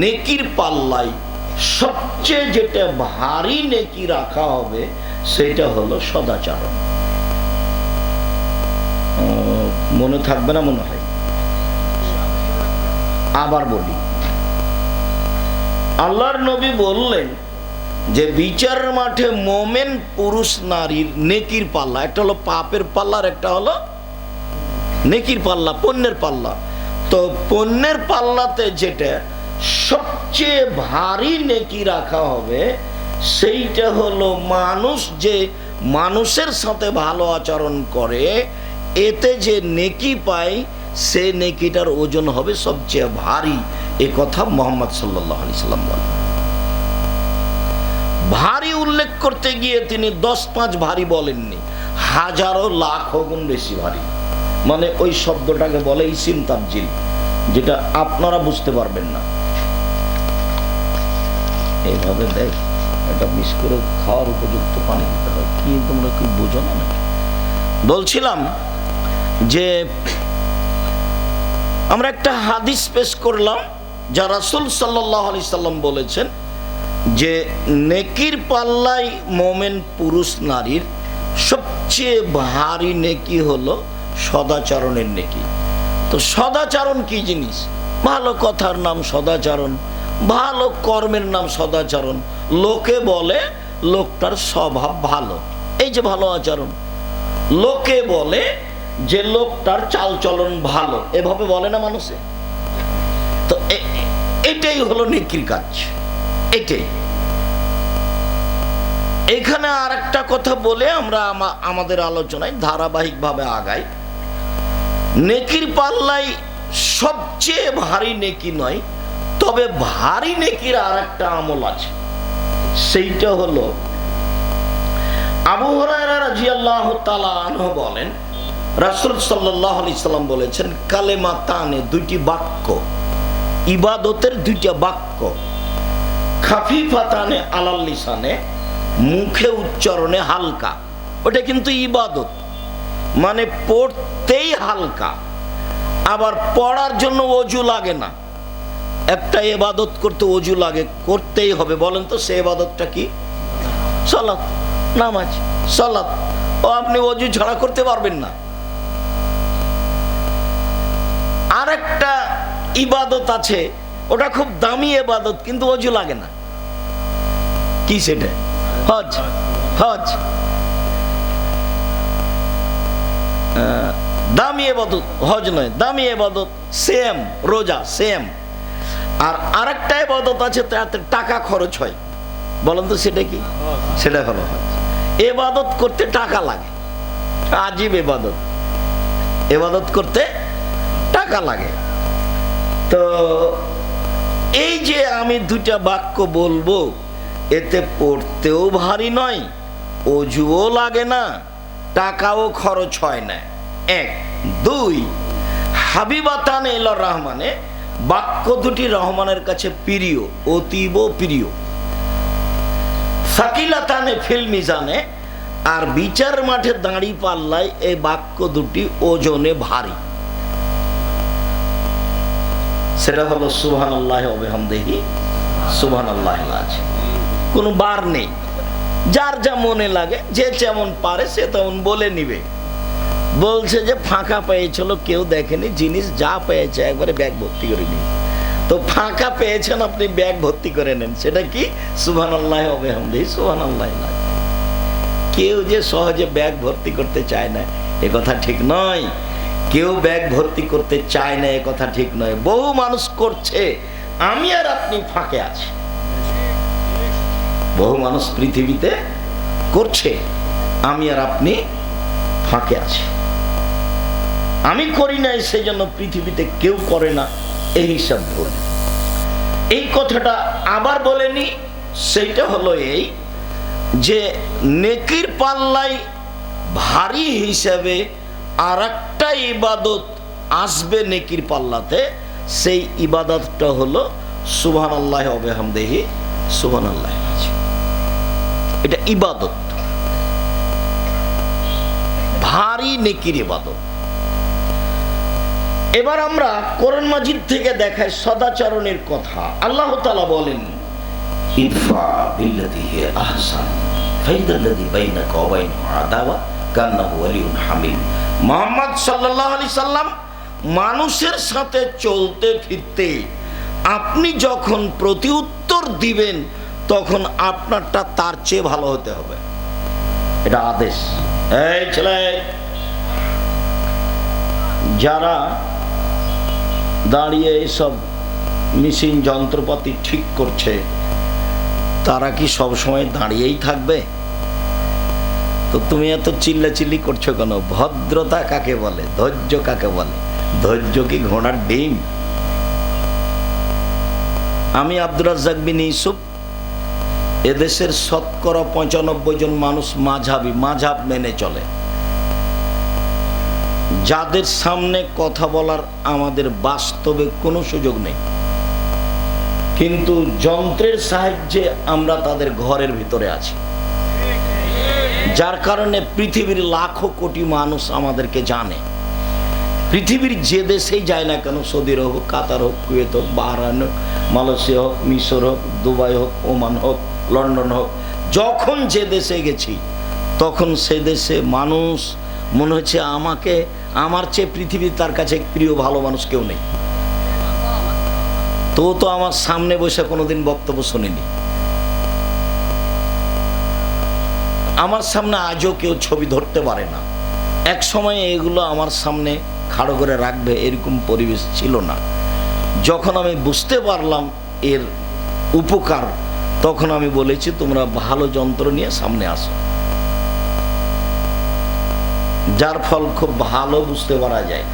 নেকির পাল্লায় সবচেয়ে যেটা ভারী নেকি রাখা হবে সেটা হলো সদাচরণ। মনে থাকবে না মনে হয়? আবার বলি, আল্লাহর নবী বললেন যে বিচার মাঠে মোমেন পুরুষ নারীর নেকির পাল্লা, একটা হলো পাপের পাল্লা আর একটা হলো নেকির পাল্লা, পুণ্যের পাল্লা। তো পুণ্যের পাল্লাতে যেটা সবচেয়ে ভারী নেকি রাখা হবে সেইটা হলো মানুষ যে মানুষের সাথে ভালো আচরণ করে এতে যে নেকি পায় সে নেকিটার ওজন হবে সবচেয়ে ভারী। এ কথা মুহাম্মদ সাল্লাল্লাহু আলাইহি সাল্লাম বলেন। ভারী উল্লেখ করতে গিয়ে তিনি 10-5 ভারী বলেননি, হাজারো লাখ গুণ বেশি ভারী। মানে ওই শব্দটাকে বলে ইসিম তাবজিল, যেটা আপনারা বুঝতে পারবেন না। এইভাবে দেখ, এটা মিস করে খাওয়ার উপযুক্ত পানি দিতে হয়, কি তোমরা কি বুঝো না? বলছিলাম যে আমরা একটা হাদিস পেশ করলাম যা রাসূল সাল্লাল্লাহু আলাইহি সাল্লাম বলেছেন যে নেকির পাল্লায় মোমেন পুরুষ নারীর সবচেয়ে ভারী নেকি হলো সদাচরণের নেকি। তো সদাচরণ কি জিনিস? ভালো কথার নাম সদাচরণ, ভালো কর্মের নাম সদাচরণ। লোকে বলে লোকটার স্বভাব ভালো, এই যে ভালো আচরণ। লোকে বলে যে লোকটার চালচলন ভালো, এভাবে বলে না মানুষে? তো এটাই হলো নেকির কাজ, এটাই। এখানে আর একটা কথা বলে আমরা আমাদের আলোচনায় ধারাবাহিকভাবে আগাই। নেকির পাল্লায় সবচেয়ে ভারী নেকি নয়, তবে ভারী নেকির আর একটা আমল আছে। সেইটা হলো আবু হুরায়রা রাদিয়াল্লাহু তাআলা আনহু বলেন, রাসূল সাল্লাল্লাহু আলাইহি সাল্লাম বলেছেন, কালেমাতানে, দুইটি বাক্য, ইবাদতের দুইটা বাক্য, খাফিফাতানে আলাল লিসানে, মুখে উচ্চারণে হালকা। ওটা কিন্তু ইবাদত, মানে পড়তেই হালকা, আবার পড়ার জন্য অজু লাগে না। একটা ইবাদত করতে অজু লাগে, করতেই হবে। বলেন তো সে ইবাদতটা কি? সালাত, নামাজ, সালাত। ও আপনি অজু ছাড়া করতে পারবেন না। আর একটা ইবাদত আছে, ওটা খুব দামি ইবাদত, কিন্তু অজু লাগে না। কি সেটা? হজ। হজ দামি ইবাদত, হজ নয়, দামি ইবাদত। সেম রোজা, সেম। আর আরেকটা ইবাদত আছে তাতে টাকা খরচ হয়। বলেন তো সেটা কি? সেটা হলো হজ। ইবাদত করতে টাকা লাগে, আজীব ইবাদত। ইবাদত করতে টাকা লাগে। তো এই যে আমি দুইটা বাক্য বলবো, এতে পড়তেও ভারী নয়, অজুও লাগে না, টাকাও খরচ হয় না। 1, 2, হাবিবাতানে ইলার রহমানে, বাক্য দুটি রহমানের কাছে প্রিয়, অতীব প্রিয়। সাকিলাতানে ফিল মিজানে, আর বিচার মাঠে দাঁড়ি পাল্লায় এই বাক্য দুটি ওজনে ভারী। সেটা হলো সুবহানাল্লাহি ওয়া বিহামদিহি, সুবহানাল্লাহিল আযীম। কোনো বার নেই, যার যা মনে লাগে, যে যেমন পারে সে তেমন বলে নিবে। বলছে যে ফাঁকা পেয়েছিল, কেউ দেখেনি, জিনিস যা পেয়েছে একবারে ব্যাগ ভর্তি করে নিয়ে। তো ফাঁকা পেয়েছেন, আপনি ব্যাগ ভর্তি করে নেন। সেটা কি? সুবহানাল্লাহি ওয়া বিহামদিহি, সুবহানাল্লাহিল আযীম। কেউ যে সহজে ব্যাগ ভর্তি করতে চায় না এ কথা ঠিক নয়। কেউ ব্যাগ ভর্তি করতে চায় না এ কথা ঠিক নয়। বহু মানুষ করছে, আমি আর আপনি ফাঁকে আছি। বহু মানুষ পৃথিবীতে করছে, আমি আর আপনি ফাঁকে আছি। আমি করি নাই, সেই জন্য পৃথিবীতে কেউ করে না, এই হিসাব ভুল। এই কথাটা আবার বলেনি। সেইটা হলো এই যে নেকির পাল্লায় ভারী হিসাবে আর একটা ইবাদত আসবে নেকির পাল্লাতে। সেই ইবাদতটা হলো সুবহানাল্লাহি ওয়া বিহামদিহি, সুবহানাল্লাহিল আযীম। এটা ইবাদত, ভারী নেকির ইবাদত। এবার আমরা কোরআন মাজিদ থেকে দেখাই সদাচরণের কথা। আল্লাহ তাআলা বলেন, ইদফা বিল্লাতি হিয়া আহসান ফাইদাল্লাযী বাইনাকা ওয়া বাইনাহু আদাওয়া কান্নাহু ওয়ালিয়ুন হামিম। মুহাম্মদ সাল্লাল্লাহু আলাইহি সাল্লাম মানুষের সাথে চলতে ফিরতে আপনি যখন প্রতিউত্তর দিবেন তখন আপনারটা তার চেয়ে ভালো হতে হবে, এটা আদেশ। এই ছেলে, যারা দাঁড়িয়ে এইসব মেশিন যন্ত্রপাতি ঠিক করছে তারা কি সব সময় দাঁড়িয়েই থাকবে? তো তুমি এত চিল্লাচিল্লি করছো কেন? ভদ্রতা কাকে বলে? ধৈর্য কাকে বলে? ধৈর্য কি ঘোড়ার ডিম? আমি আব্দুর রাজ্জাক বিন ইউসুফ, এদেশের শতকরা 95 জন মানুষ মাযহাব মেনে চলে। যাদের সামনে কথা বলার আমাদের বাস্তবে কোনো সুযোগ নেই, কিন্তু যন্ত্রের সাহায্যে আমরা তাদের ঘরের ভিতরে আছি, যার কারণে পৃথিবীর লাখো কোটি মানুষ আমাদেরকে জানে। পৃথিবীর যে দেশেই যায় না কেন, সৌদি হোক, কাতার হোক, কুয়েত হোক, বাহরাইন হোক, মালয়েশিয়া হোক, মিশর হোক, দুবাই হোক, ওমান হোক, লন্ডন হোক, যখন যে দেশে গেছি তখন সে দেশে মানুষ মনে হচ্ছে আমার চেয়ে পৃথিবীর তার কাছে প্রিয় ভালো মানুষ কেউ নেই। তো আমার সামনে বসে কোনোদিন বক্তব্য শুনিনি, আমার সামনে আজও কেউ ছবি ধরতে পারে না। এক সময় এগুলো আমার সামনে খাড়ো করে রাখবে এরকম পরিবেশ ছিল না। যখন আমি বুঝতে পারলাম এর উপকার, তখন আমি বলেছি তোমরা ভালো যন্ত্র নিয়ে সামনে আসো, যার ফল খুব ভালো বুঝতে পারা যায়।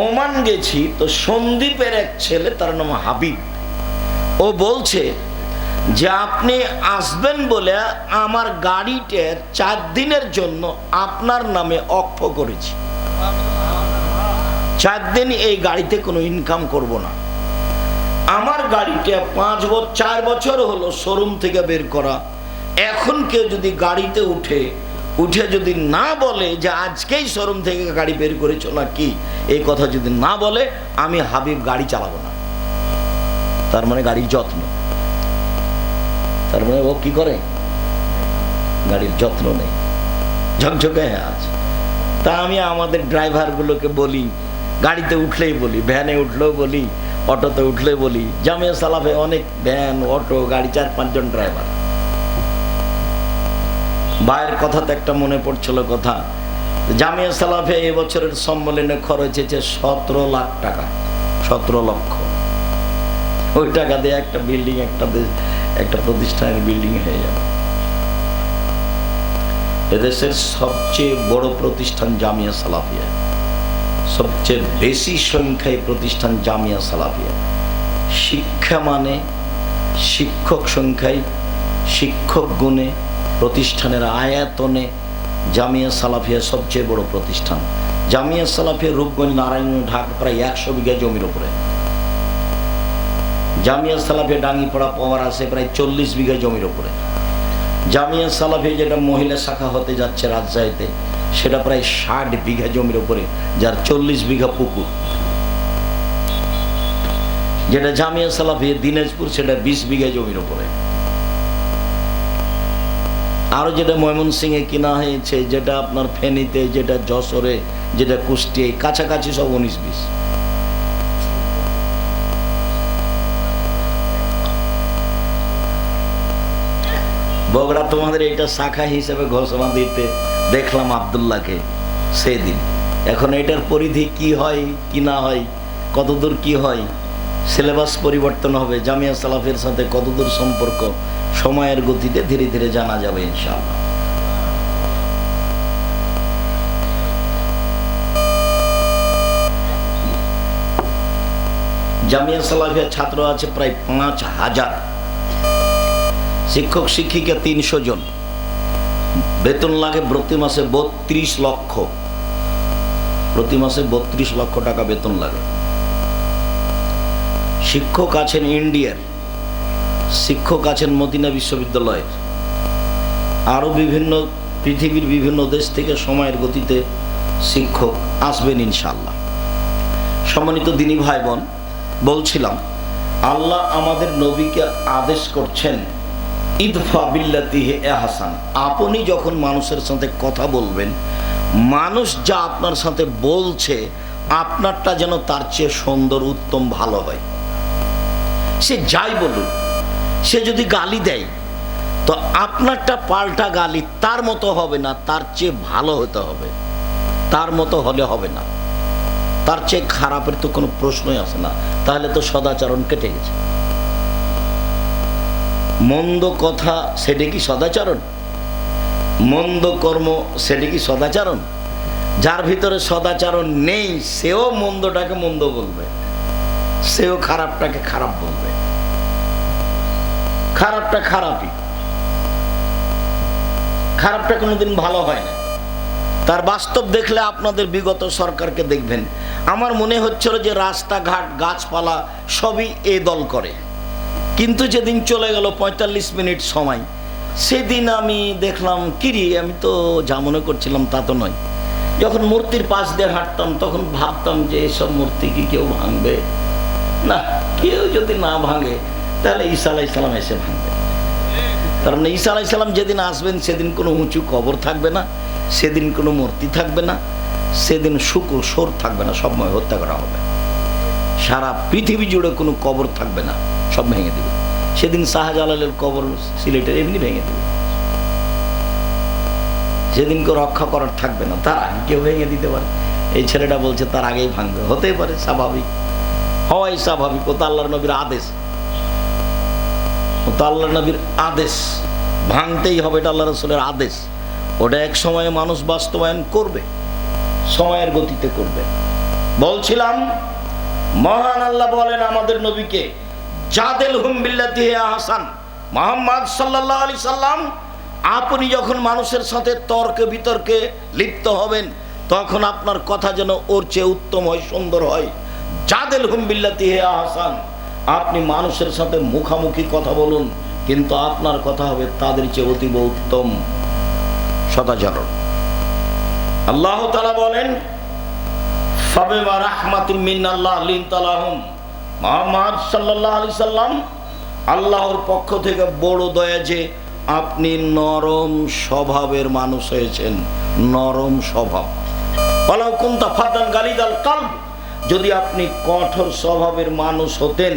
ওমান গেছি তো সন্দীপের এক ছেলে, তার নাম হাবিব, ও বলছে যে আপনি আসবেন বলে আমার গাড়িটা 4 দিনের জন্য আপনার নামে অক্ষ করেছি। 4 দিন এই গাড়িতে কোনো ইনকাম করব না। আমার গাড়িটা 4 বছর হলো শোরুম থেকে বের করা। এখন কেউ যদি গাড়িতে উঠে যদি না বলে যে আজকেই শোরুম থেকে গাড়ি বের করেছো না কি, এই কথা যদি না বলে, আমি হাবিব গাড়ি চালাবো না। তার মানে গাড়ির যত্ন, তার মানে ও কি করে? গাড়ির যত্ন নেই, ঝকঝকে আছে। তা আমি আমাদের ড্রাইভারগুলোকে বলি, গাড়িতে উঠলেই বলি, ভ্যানে উঠলেও বলি, অটোতে উঠলে বলি, জামিয়া সালাফে অনেক ভ্যান, অটো, গাড়ি, 4-5 জন ড্রাইভার। ভাইয়ের কথাতে একটা মনে পড়ছিল কথা, জামিয়া সালাফে এবছরের সম্মেলনে খরচ হয়েছে 17 লাখ টাকা, 17 লক্ষ। ওই টাকা দিয়ে একটা বিল্ডিং, একটা প্রতিষ্ঠানের বিল্ডিং হয়ে যাবে। এদেশের সবচেয়ে বড় প্রতিষ্ঠান জামিয়া সালাফিয়া, সবচেয়ে বেশি সংখ্যায় প্রতিষ্ঠান জামিয়া সালাফিয়া। শিক্ষা মানে, শিক্ষক সংখ্যায়, শিক্ষক গুণে, প্রতিষ্ঠানের আয়াতনে জামিয়া সালাফিয়া সবচেয়ে বড় প্রতিষ্ঠান। জামিয়া সালাফিয়া রূপগঞ্জ, নারায়ণগঞ্জ, ঢাকা প্রায় 100 বিঘা জমির উপরে। জামিয়া সালাফিয়া ডাঙ্গিপাড়া পাওয়ার আছে প্রায় 40 বিঘা জমির উপরে। জামিয়া সালাফিয়া যেটা মহিলা শাখা হতে যাচ্ছে রাজশাহীতে, সেটা প্রায় 60 বিঘা জমির উপরে, যার 40 বিঘা পুকুর। যেটা জামিয়া সালাফিয়া দিনাজপুর, সেটা 20 বিঘা জমির উপরে। আরো যেটা ময়মনসিংহে কিনা হয়েছে, যেটা আপনার ফেনীতে, যেটা যশোরে, যেটা কুষ্টিয়ায়, কাছাকাছি সব 19-20। বগুড়া তোমাদের এটা শাখা হিসেবে ঘোষণা দিতে দেখলাম আব্দুল্লাহকে সেদিন। এখন এটার পরিধি কি হয় কি না হয়, কতদূর কি হয়, সিলেবাস পরিবর্তন হবে, জামিয়া সালাফের সাথে কতদূর সম্পর্ক, সময়ের গতিতে ধীরে ধীরে জানা যাবে ইনশাআল্লাহ। জামিয়া সালাফিয়া ছাত্র আছে প্রায় 5000, শিক্ষক শিক্ষিকা 300 জন, বেতন লাগে প্রতি মাসে 32 লক্ষ, প্রতি মাসে 32 লক্ষ টাকা বেতন লাগে। শিক্ষক আছেন ইন্ডিয়ার, শিক্ষক আছেন মদিনা বিশ্ববিদ্যালয়ের, আরো বিভিন্ন পৃথিবীর বিভিন্ন দেশ থেকে সময়ের গতিতে শিক্ষক আসবেন ইনশাআল্লাহ। সম্মানিত দিনী ভাই বোন, বলছিলাম আল্লাহ আমাদের নবীকে আদেশ করছেন ইদফা বিল্লাতি হি আহসান। আপনি যখন মানুষের সাথে কথা বলবেন, মানুষ যা আপনার সাথে বলছে আপনারটা যেন তার চেয়ে সুন্দর, উত্তম, ভালো হয়। সে যাই বলুক, সে যদি গালি দেয় তো আপনারটা পাল্টা গালি তার মতো হবে না, তার চেয়ে ভালো হতে হবে। তার মতো হলে হবে না, তার চেয়ে খারাপের তো কোনো প্রশ্নই আসে না। তাহলে তো সদাচরণ কেটে গেছে। মন্দ কথা সেটা কি সদাচরণ? মন্দ কর্ম সেটা কি সদাচরণ? যার ভিতরে সদাচরণ নেই সেও মন্দটাকে মন্দ বলবে, সেও খারাপটাকে খারাপ বলবে। খারাপটা খারাপই, খারাপটা কোনোদিন ভালো হয় না। তার বাস্তব দেখলে আপনাদের বিগত সরকারকে দেখবেন, আমার মনে হচ্ছিল যে রাস্তাঘাট গাছপালা সবই এ দল করে। কিন্তু যেদিন চলে গেল 45 মিনিট সময়, সেদিন আমি দেখলাম কিরি, আমি তো যা মনে করছিলাম তা তো নয়। যখন মূর্তির পাশ দিয়ে হাঁটতাম তখন ভাবতাম যে এসব মূর্তি কি কেউ ভাঙবে? না, কেউ যদি না ভাঙে তাহলে ঈসা আলাইহিস সালাম এসে ভাঙবে। তার মানে ঈসা আলাইহিস সালাম যেদিন আসবেন সেদিন কোনো উঁচু কবর থাকবে না, সেদিন কোনো মূর্তি থাকবে না, সেদিন শুকর সোর থাকবে না, সব হত্যা করা হবে। সারা পৃথিবী জুড়ে কোনো কবর থাকবে না, সব ভেঙে দেবে। সেদিন শাহজালালের কবর সিলেটের এমনি ভেঙে দেবে। সেদিন কেউ রক্ষা করার থাকবে না, তার আগে কেউ ভেঙে দিতে পারে। এই ছেলেটা বলছে তার আগেই ভাঙবে, হতেই পারে, স্বাভাবিক, হওয়াই স্বাভাবিক। ও তো আল্লাহর নবীর আদেশ, ও তো আল্লাহর নবীর আদেশ, ভাঙতেই হবে, এটা আল্লাহ রাসূলের আদেশ। ওটা এক সময়ে মানুষ বাস্তবায়ন করবে, সময়ের গতিতে করবে। বলছিলাম মহান আল্লাহ বলেন আমাদের নবীকে জাদেলহুম বিল্লাতি হি আহসান। মুহাম্মদ সাল্লাল্লাহু আলাইহি সাল্লাম, আপনি যখন মানুষের সাথে তর্কে বিতর্কে লিপ্ত হবেন তখন আপনার কথা যেন ওর চেয়ে উত্তম হয়, সুন্দর হয়। জাদেলহুম বিল্লাতি হি আহসান। আপনি মানুষের সাথে মুখামুখি কথা বলুন, কিন্তু আপনার কথা হবে তাদের চেয়ে অতীব উত্তম, সদাচরণ। আল্লাহ তাআলা বলেন ফাবিমা রাহমাতিন মিনাল্লাহ লিনতা লাহুম। মুহাম্মদ সাল্লাল্লাহু আলাইহি সাল্লাম, আল্লাহর পক্ষ থেকে বড় দয়া যে আপনি নরম স্বভাবের মানুষ হয়েছেন। নরম স্বভাব। ওয়ালাউ কুনতা ফাদ্দান গালিযাল কলব, যদি আপনি কঠোর স্বভাবের মানুষ হতেন